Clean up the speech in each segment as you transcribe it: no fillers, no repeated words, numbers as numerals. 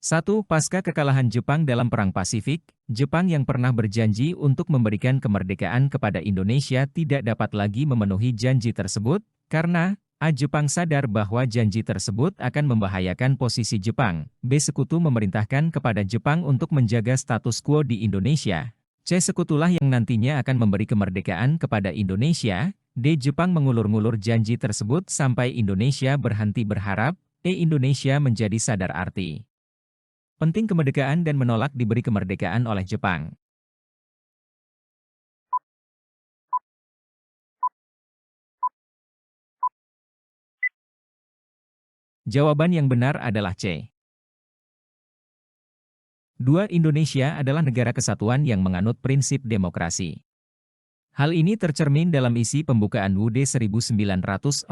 1. Pasca kekalahan Jepang dalam Perang Pasifik, Jepang yang pernah berjanji untuk memberikan kemerdekaan kepada Indonesia tidak dapat lagi memenuhi janji tersebut, karena A. Jepang sadar bahwa janji tersebut akan membahayakan posisi Jepang. B. Sekutu memerintahkan kepada Jepang untuk menjaga status quo di Indonesia. C. Sekutulah yang nantinya akan memberi kemerdekaan kepada Indonesia. D. Jepang mengulur-ngulur janji tersebut sampai Indonesia berhenti berharap. E. Indonesia menjadi sadar arti penting kemerdekaan dan menolak diberi kemerdekaan oleh Jepang. Jawaban yang benar adalah C. 2. Indonesia adalah negara kesatuan yang menganut prinsip demokrasi. Hal ini tercermin dalam isi pembukaan UUD 1945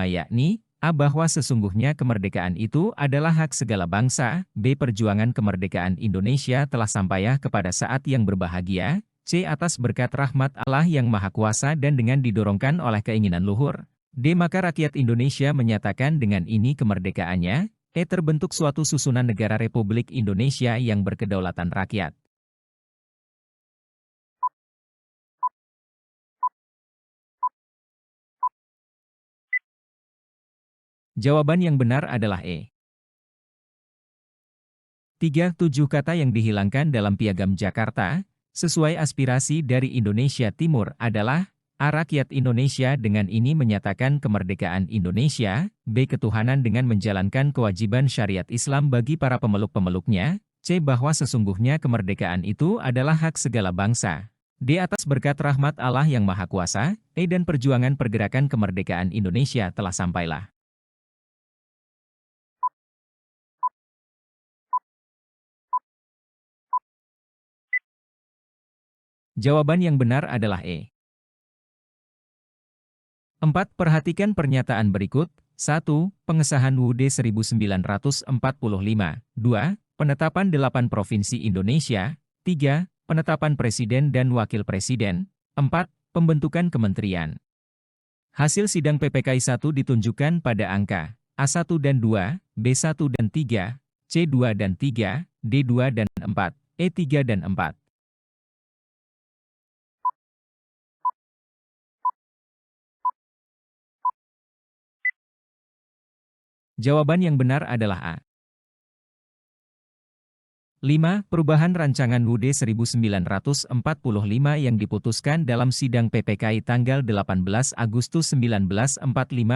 yakni, A. Bahwa sesungguhnya kemerdekaan itu adalah hak segala bangsa. B. Perjuangan kemerdekaan Indonesia telah sampai kepada saat yang berbahagia. C. Atas berkat rahmat Allah yang Maha Kuasa dan dengan didorongkan oleh keinginan luhur. D. Maka rakyat Indonesia menyatakan dengan ini kemerdekaannya. E. Terbentuk suatu susunan negara Republik Indonesia yang berkedaulatan rakyat. Jawaban yang benar adalah E. 3. 7 kata yang dihilangkan dalam Piagam Jakarta, sesuai aspirasi dari Indonesia Timur adalah A. Rakyat Indonesia dengan ini menyatakan kemerdekaan Indonesia. B. Ketuhanan dengan menjalankan kewajiban syariat Islam bagi para pemeluk-pemeluknya. C. Bahwa sesungguhnya kemerdekaan itu adalah hak segala bangsa. D. Atas berkat rahmat Allah yang Maha Kuasa. E. Dan perjuangan pergerakan kemerdekaan Indonesia telah sampailah. Jawaban yang benar adalah E. 4. Perhatikan pernyataan berikut. 1. Pengesahan UUD 1945. 2. Penetapan 8 Provinsi Indonesia. 3. Penetapan Presiden dan Wakil Presiden. 4. Pembentukan Kementerian. Hasil sidang PPKI 1 ditunjukkan pada angka A1 dan 2, B1 dan 3, C2 dan 3, D2 dan 4, E3 dan 4. Jawaban yang benar adalah A. 5. Perubahan rancangan UUD 1945 yang diputuskan dalam sidang PPKI tanggal 18 Agustus 1945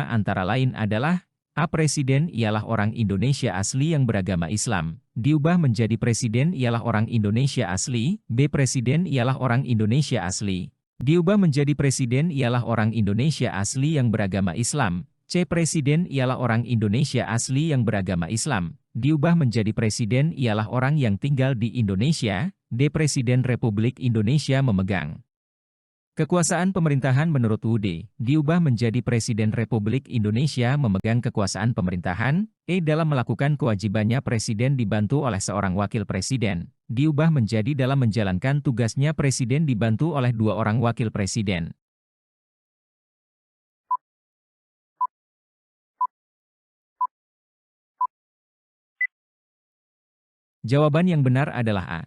antara lain adalah A. Presiden ialah orang Indonesia asli yang beragama Islam, diubah menjadi Presiden ialah orang Indonesia asli. B. Presiden ialah orang Indonesia asli, diubah menjadi Presiden ialah orang Indonesia asli yang beragama Islam. C. Presiden ialah orang Indonesia asli yang beragama Islam, diubah menjadi Presiden ialah orang yang tinggal di Indonesia. D. Presiden Republik Indonesia memegang kekuasaan pemerintahan menurut UUD, diubah menjadi Presiden Republik Indonesia memegang kekuasaan pemerintahan. E. Dalam melakukan kewajibannya Presiden dibantu oleh seorang Wakil Presiden, diubah menjadi dalam menjalankan tugasnya Presiden dibantu oleh 2 orang Wakil Presiden. Jawaban yang benar adalah A.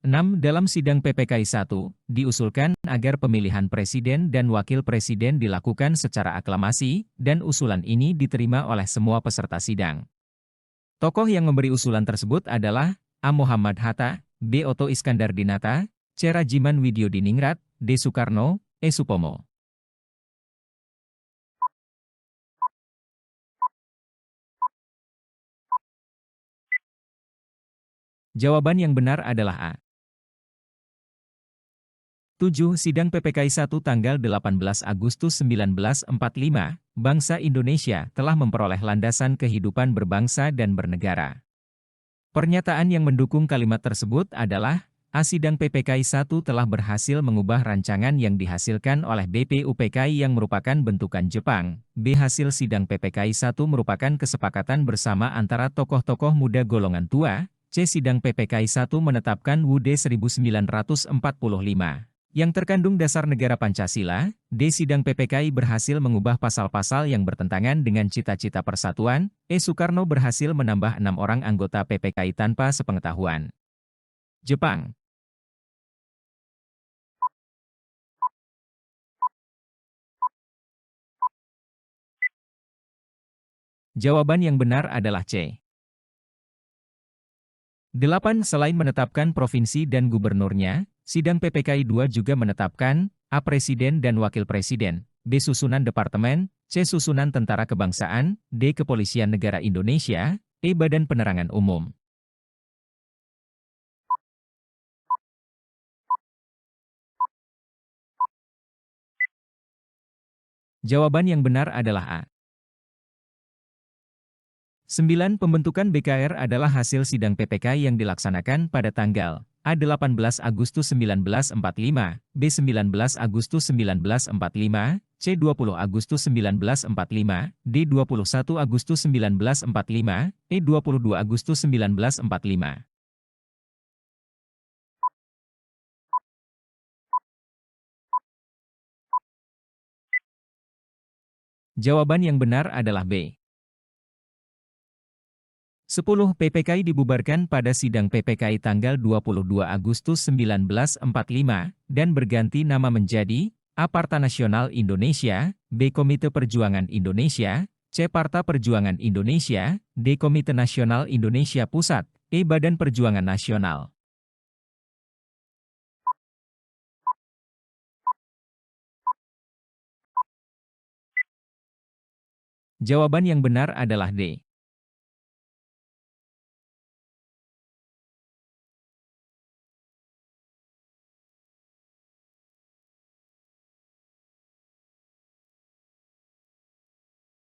6. Dalam sidang PPKI 1, diusulkan agar pemilihan Presiden dan Wakil Presiden dilakukan secara aklamasi, dan usulan ini diterima oleh semua peserta sidang. Tokoh yang memberi usulan tersebut adalah A. Muhammad Hatta, B. Oto Iskandar-Dinata, C. Rajiman Widyodiningrat, D. Soekarno, E. Supomo. Jawaban yang benar adalah A. 7. Sidang PPKI 1 tanggal 18 Agustus 1945, bangsa Indonesia telah memperoleh landasan kehidupan berbangsa dan bernegara. Pernyataan yang mendukung kalimat tersebut adalah A. Sidang PPKI 1 telah berhasil mengubah rancangan yang dihasilkan oleh BPUPKI yang merupakan bentukan Jepang. B. Hasil sidang PPKI 1 merupakan kesepakatan bersama antara tokoh-tokoh muda golongan tua. C. Sidang PPKI 1 menetapkan UUD 1945 Yang terkandung dasar negara Pancasila, D. Sidang PPKI berhasil mengubah pasal-pasal yang bertentangan dengan cita-cita persatuan, E. Soekarno berhasil menambah 6 orang anggota PPKI tanpa sepengetahuan Jepang. Jawaban yang benar adalah C. 8. Selain menetapkan provinsi dan gubernurnya, Sidang PPKI II juga menetapkan A. Presiden dan Wakil Presiden, B. Susunan Departemen, C. Susunan Tentara Kebangsaan, D. Kepolisian Negara Indonesia, E. Badan Penerangan Umum. Jawaban yang benar adalah A. 9. Pembentukan BKR adalah hasil sidang PPK yang dilaksanakan pada tanggal A. 18 Agustus 1945, B. 19 Agustus 1945, C. 20 Agustus 1945, D. 21 Agustus 1945, E. 22 Agustus 1945. Jawaban yang benar adalah B. 10. PPKI dibubarkan pada sidang PPKI tanggal 22 Agustus 1945 dan berganti nama menjadi A. Partai Nasional Indonesia, B. Komite Perjuangan Indonesia, C. Partai Perjuangan Indonesia, D. Komite Nasional Indonesia Pusat, E. Badan Perjuangan Nasional. Jawaban yang benar adalah D.